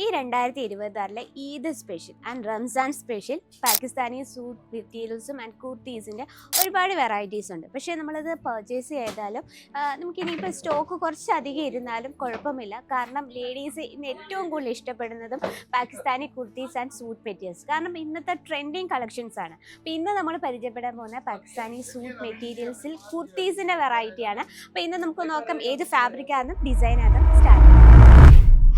ഈ 2026 Eid special and Ramzan special Pakistani suit മെറ്റീരിയൽസും and കുർത്തീസിൻ്റെ ഒരുപാട് വെറൈറ്റീസ് ഉണ്ട്. പക്ഷേ നമ്മളത് പർച്ചേസ് ചെയ്താലും നമുക്കിനിയിപ്പോൾ സ്റ്റോക്ക് കുറച്ചധികം ഇരുന്നാലും കുഴപ്പമില്ല. കാരണം ലേഡീസ് ഇന്ന് ഏറ്റവും കൂടുതൽ ഇഷ്ടപ്പെടുന്നതും Pakistani kurtis and suit materials. കാരണം ഇന്നത്തെ ട്രെൻഡിങ് കളക്ഷൻസ് ആണ്. അപ്പോൾ ഇന്ന് നമ്മൾ പരിചയപ്പെടാൻ പോകുന്ന പാകിസ്ഥാനി സൂട്ട് മെറ്റീരിയൽസിൽ കുർത്തീസിൻ്റെ വെറൈറ്റിയാണ്. അപ്പോൾ ഇന്ന് നമുക്ക് നോക്കാം ഏത് ഫാബ്രിക്കാണെന്നും ഡിസൈനാണെന്നും സ്റ്റാർട്ട് ചെയ്യാം.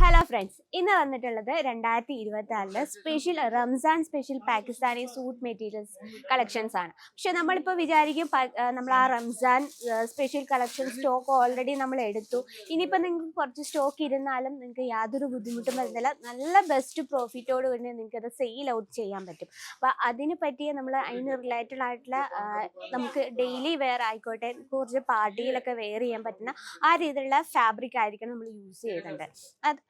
ഹലോ ഫ്രണ്ട്സ്, ഇന്ന് വന്നിട്ടുള്ളത് 2026 special Ramzan special Pakistani suit materials collections ആണ്. പക്ഷെ നമ്മളിപ്പോൾ വിചാരിക്കും നമ്മൾ ആ Ramzan special collection stock already നമ്മൾ എടുത്തു, ഇനിയിപ്പോൾ നിങ്ങൾക്ക് കുറച്ച് സ്റ്റോക്ക് ഇരുന്നാലും നിങ്ങൾക്ക് യാതൊരു ബുദ്ധിമുട്ടും വരുന്നില്ല, നല്ല ബെസ്റ്റ് പ്രോഫിറ്റോട് കൂടി നിങ്ങൾക്ക് അത് സെയിൽ ഔട്ട് ചെയ്യാൻ പറ്റും. അപ്പോൾ അതിന് പറ്റിയ നമ്മൾ അതിന് റിലേറ്റഡ് ആയിട്ടുള്ള നമുക്ക് ഡെയിലി വെയർ ആയിക്കോട്ടെ, കുറച്ച് പാർട്ടിയിലൊക്കെ വെയർ ചെയ്യാൻ പറ്റുന്ന ആ രീതിയിലുള്ള ഫാബ്രിക് ആയിരിക്കണം നമ്മൾ യൂസ് ചെയ്യുന്നുണ്ട്.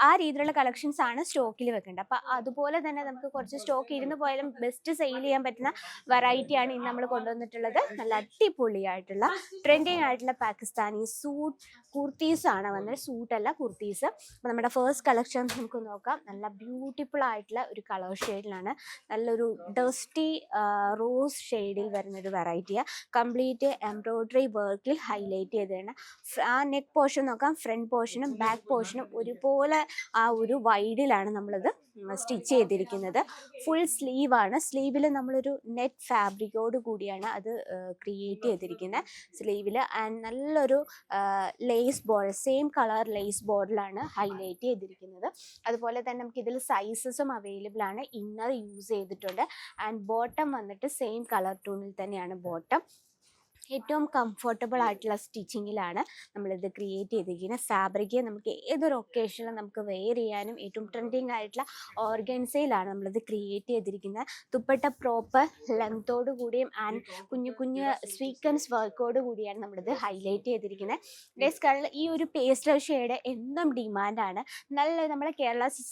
ആ രീതിയിലുള്ള കളക്ഷൻസ് ആണ് സ്റ്റോക്കിൽ വെക്കേണ്ടത്. അപ്പോൾ അതുപോലെ തന്നെ നമുക്ക് കുറച്ച് സ്റ്റോക്ക് ഇരുന്ന് പോയാലും ബെസ്റ്റ് സെയിൽ ചെയ്യാൻ പറ്റുന്ന വെറൈറ്റിയാണ് ഇന്ന് നമ്മൾ കൊണ്ടുവന്നിട്ടുള്ളത്. നല്ല അടിപൊളിയായിട്ടുള്ള ട്രെൻഡിങ് ആയിട്ടുള്ള പാകിസ്ഥാനി സൂട്ട് കുർത്തീസ് ആണ് വന്നത്. സൂട്ടല്ല, കുർത്തീസ്. അപ്പോൾ നമ്മുടെ ഫസ്റ്റ് കളക്ഷൻ നമുക്ക് നോക്കാം. നല്ല ബ്യൂട്ടിഫുൾ ആയിട്ടുള്ള ഒരു കളർ ഷെയ്ഡിലാണ്, നല്ലൊരു ഡസ്റ്റി റോസ് ഷെയ്ഡിൽ വരുന്നൊരു വെറൈറ്റിയാണ്. കംപ്ലീറ്റ് എംബ്രോയ്ഡറി വർക്കിൽ ഹൈലൈറ്റ് ചെയ്തതാണ്. ആ നെക്ക് പോർഷൻ നോക്കാം, ഫ്രണ്ട് പോർഷനും ബാക്ക് പോർഷനും ഒരുപോലെ ആ ഒരു വൈഡിലാണ് നമ്മളത് സ്റ്റിച്ച് ചെയ്തിരിക്കുന്നത്. ഫുൾ സ്ലീവ് ആണ്. സ്ലീവിൽ നമ്മളൊരു നെറ്റ് ഫാബ്രിക്കോട് കൂടിയാണ് അത് ക്രിയേറ്റ് ചെയ്തിരിക്കുന്നത് സ്ലീവിൽ. ആൻഡ് നല്ലൊരു lace border, same colour lace ബോർഡിലാണ് ഹൈലൈറ്റ് ചെയ്തിരിക്കുന്നത്. അതുപോലെ തന്നെ നമുക്ക് ഇതിൽ സൈസസും അവൈലബിൾ ആണ്. ഇന്നർ യൂസ് ചെയ്തിട്ടുണ്ട്. ആൻഡ് ബോട്ടം വന്നിട്ട് സെയിം കളർ ടൂണിൽ തന്നെയാണ് ബോട്ടം. ഏറ്റവും കംഫർട്ടബിൾ ആയിട്ടുള്ള സ്റ്റിച്ചിങ്ങിലാണ് നമ്മളിത് ക്രിയേറ്റ് ചെയ്തിരിക്കുന്നത്. ഫാബ്രിക് നമുക്ക് ഏതൊരു ഒക്കേഷനിലും നമുക്ക് വെയർ ചെയ്യാനും ഏറ്റവും ട്രെൻഡിങ് ആയിട്ടുള്ള ഓർഗൻസയിലാണ് നമ്മളിത് ക്രിയേറ്റ് ചെയ്തിരിക്കുന്നത്. ദുപ്പട്ട പ്രോപ്പർ ലെങ്തോട് കൂടിയും ആൻഡ് കുഞ്ഞു കുഞ്ഞു സ്വീക്വൻസ് വർക്കോട് കൂടിയാണ് നമ്മളിത് ഹൈലൈറ്റ് ചെയ്തിരിക്കുന്നത്. ഡേസ് കളർ ഈ ഒരു പേസ്റ്റൽ ഷെയ്ഡ് എന്നും ഡിമാൻഡാണ്. നല്ല നമ്മുടെ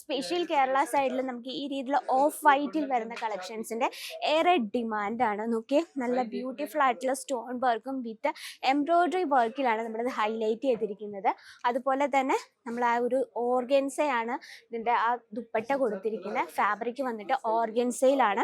സ്പെഷ്യൽ കേരള സൈഡിൽ നമുക്ക് ഈ രീതിയിൽ ഓഫ് വൈറ്റിൽ വരുന്ന കളക്ഷൻസിൻ്റെ ഏറെ ഡിമാൻഡാണ്. നോക്കിയേ, നല്ല ബ്യൂട്ടിഫുൾ ആയിട്ടുള്ള സ്റ്റോൺ വർക്കും വിത്ത് എംബ്രോയ്ഡറി വർക്കിലാണ് നമ്മളിത് ഹൈലൈറ്റ് ചെയ്തിരിക്കുന്നത്. അതുപോലെ തന്നെ നമ്മൾ ആ ഒരു ഓർഗൻസയാണ് ഇതിൻ്റെ ആ ദുപ്പട്ട കൊടുത്തിരിക്കുന്നത്. ഫാബ്രിക് വന്നിട്ട് ഓർഗൻസയിലാണ്.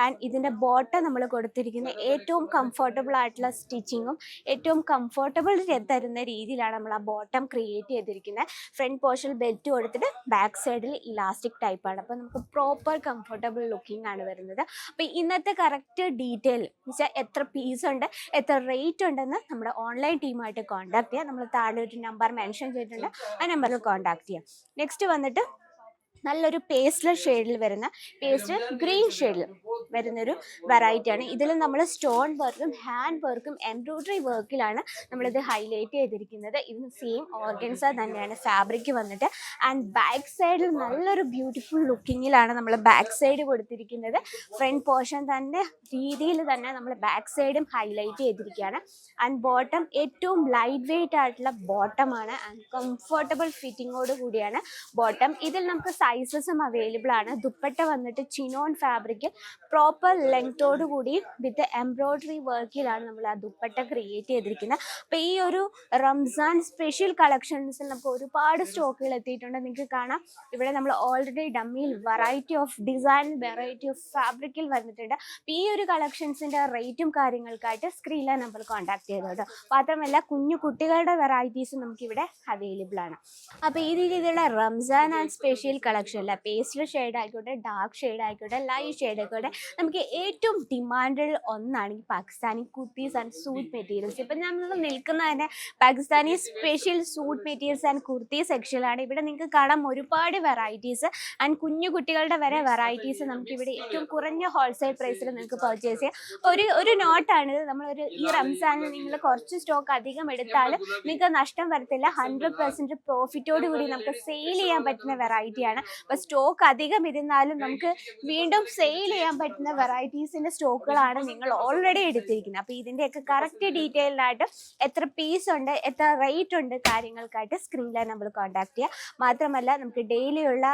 ആൻഡ് ഇതിൻ്റെ ബോട്ടം നമ്മൾ കൊടുത്തിരിക്കുന്നത് ഏറ്റവും കംഫർട്ടബിൾ ആയിട്ടുള്ള സ്റ്റിച്ചിങ്ങും ഏറ്റവും കംഫർട്ടബിൾ തരുന്ന രീതിയിലാണ് നമ്മൾ ആ ബോട്ടം ക്രിയേറ്റ് ചെയ്തിരിക്കുന്നത്. ഫ്രണ്ട് പോർഷനിൽ ബെൽറ്റ് കൊടുത്തിട്ട് ബാക്ക് സൈഡിൽ ഇലാസ്റ്റിക് ടൈപ്പാണ്. അപ്പോൾ നമുക്ക് പ്രോപ്പർ കംഫർട്ടബിൾ ലുക്കിംഗ് ആണ് വരുന്നത്. അപ്പോൾ ഇന്നത്തെ കറക്റ്റ് ഡീറ്റെയിൽ വെച്ചാൽ എത്ര പീസ് ഉണ്ട്, എത്ര റേറ്റ് ഉണ്ടെന്ന് നമ്മുടെ ഓൺലൈൻ ടീമായിട്ട് കോൺടാക്ട് ചെയ്യാം. നമ്മൾ താഴെ ഒരു നമ്പർ മെൻഷൻ ചെയ്തിട്ടുണ്ട്, ആ നമ്പറിൽ കോൺടാക്ട് ചെയ്യാം. നെക്സ്റ്റ് വന്നിട്ട് നല്ലൊരു പേസ്റ്റൽ ഷെയ്ഡിൽ വരുന്ന പേസ്റ്റൽ ഗ്രീൻ ഷെയ്ഡിൽ വരുന്നൊരു വെറൈറ്റിയാണ്. ഇതിൽ നമ്മൾ സ്റ്റോൺ വർക്കും ഹാൻഡ് വർക്കും എംബ്രോയ്ഡറി വർക്കിലാണ് നമ്മളിത് ഹൈലൈറ്റ് ചെയ്തിരിക്കുന്നത്. ഇതിന് സെയിം ഓർഗൻസ തന്നെയാണ് ഫാബ്രിക് വന്നിട്ട്. ആൻഡ് ബാക്ക് സൈഡിൽ നല്ലൊരു ബ്യൂട്ടിഫുൾ ലുക്കിങ്ങിലാണ് നമ്മൾ ബാക്ക് സൈഡ് കൊടുത്തിരിക്കുന്നത്. ഫ്രണ്ട് പോർഷൻ തന്നെ രീതിയിൽ തന്നെ നമ്മൾ ബാക്ക് സൈഡും ഹൈലൈറ്റ് ചെയ്തിരിക്കുകയാണ്. ആൻഡ് ബോട്ടം ഏറ്റവും ലൈറ്റ് വെയ്റ്റ് ആയിട്ടുള്ള ബോട്ടമാണ്. ആൻഡ് കംഫർട്ടബിൾ ഫിറ്റിങ്ങോട് കൂടിയാണ് ബോട്ടം. ഇതിൽ നമുക്ക് സൈസസും അവൈലബിൾ ആണ്. ദുപ്പട്ട വന്നിട്ട് ചിനോൺ ഫാബ്രിക് പ്രോപ്പർ ലെങ്തോട് കൂടി വിത്ത് എംബ്രോയ്ഡറി വർക്കിലാണ് നമ്മൾ ആ ദുപ്പട്ട ക്രിയേറ്റ് ചെയ്തിരിക്കുന്നത്. അപ്പോൾ ഈ ഒരു റംസാൻ സ്പെഷ്യൽ കളക്ഷൻസിൽ നമുക്ക് ഒരുപാട് സ്റ്റോക്കുകൾ എത്തിയിട്ടുണ്ട്. നിങ്ങൾക്ക് കാണാം ഇവിടെ നമ്മൾ ഓൾറെഡി ഡമ്മിയിൽ variety of design, variety of ഫാബ്രിക്കിൽ വന്നിട്ടുണ്ട്. അപ്പോൾ ഈ ഒരു കളക്ഷൻസിൻ്റെ റേറ്റും കാര്യങ്ങൾക്കായിട്ട് സ്ക്രീനിലെ നമ്പർ കോൺടാക്ട് ചെയ്തോട്ടോ. മാത്രമല്ല കുഞ്ഞു കുട്ടികളുടെ വെറൈറ്റീസും നമുക്കിവിടെ അവൈലബിൾ ആണ്. അപ്പോൾ ഈ രീതിയിലുള്ള റംസാൻ ആൻഡ് സ്പെഷ്യൽ കളക്ഷനിൽ പേസ്റ്റൽ ഷെയ്ഡ് ആയിക്കോട്ടെ, ഡാർക്ക് ഷെയ്ഡ് ആയിക്കോട്ടെ, ലൈറ്റ് ഷെയ്ഡ് ആയിക്കോട്ടെ, നമുക്ക് ഏറ്റവും ഡിമാൻഡിൽ ഒന്നാണ് ഈ Pakistani kurtis and suit materials. ഇപ്പം നമ്മൾ നിൽക്കുന്നത് തന്നെ Pakistani special suit materials and kurti സെക്ഷനിലാണ്. ഇവിടെ നിങ്ങൾക്ക് കാണാം ഒരുപാട് വെറൈറ്റീസ് ആൻഡ് കുഞ്ഞു കുട്ടികളുടെ വരെ വെറൈറ്റീസ് നമുക്കിവിടെ ഏറ്റവും കുറഞ്ഞ ഹോൾസെയിൽ പ്രൈസിൽ നിങ്ങൾക്ക് പർച്ചേസ് ചെയ്യാം. ഒരു നോട്ടാണിത്. നമ്മളൊരു ഈ റംസാനിൽ നിങ്ങൾ കുറച്ച് സ്റ്റോക്ക് അധികം എടുത്താലും നിങ്ങൾക്ക് നഷ്ടം വരത്തില്ല. 100% പ്രോഫിറ്റോട് കൂടി നമുക്ക് സെയിൽ ചെയ്യാൻ പറ്റുന്ന വെറൈറ്റിയാണ്. അപ്പോൾ സ്റ്റോക്ക് അധികം ഇരുന്നാലും നമുക്ക് വീണ്ടും സെയിൽ ചെയ്യാൻ പറ്റുന്ന വെറൈറ്റീസിന്റെ സ്റ്റോക്കുകളാണ് നിങ്ങൾ ഓൾറെഡി എടുത്തിരിക്കുന്നത്. അപ്പോൾ ഇതിന്റെയൊക്കെ കറക്റ്റ് ഡീറ്റെയിൽഡ് ആയിട്ട് എത്ര പീസ് ഉണ്ട്, എത്ര റേറ്റ് ഉണ്ട് കാര്യങ്ങൾക്കായിട്ട് സ്ക്രീനിൽ നമ്മൾ കോൺടാക്ട് ചെയ്യുക. മാത്രമല്ല നമുക്ക് ഡെയിലിയുള്ള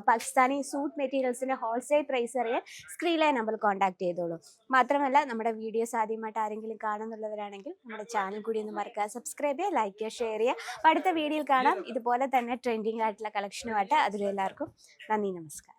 പാകിസ്ഥാനി സൂട്ട് മെറ്റീരിയൽസിന്റെ ഹോൾസെയിൽ പ്രൈസ് അറിയാൻ സ്ക്രീനിൽ നമ്മൾ കോൺടാക്ട് ചെയ്തോളൂ. മാത്രമല്ല നമ്മുടെ വീഡിയോസ് ആദ്യമായിട്ട് ആരെങ്കിലും കാണുന്നുള്ളവരാണെങ്കിൽ നമ്മുടെ ചാനൽ കൂടി ഒന്ന് മറക്കുക, സബ്സ്ക്രൈബ് ചെയ്യുക, ലൈക്ക് ചെയ്യുക, ഷെയർ ചെയ്യുക. അപ്പോൾ അടുത്ത വീഡിയോയിൽ കാണാം ഇതുപോലെ തന്നെ ട്രെൻഡിങ് ആയിട്ടുള്ള കളക്ഷനുമായിട്ട്. അതിലെല്ലാവർക്കും നന്ദി, നമസ്കാരം.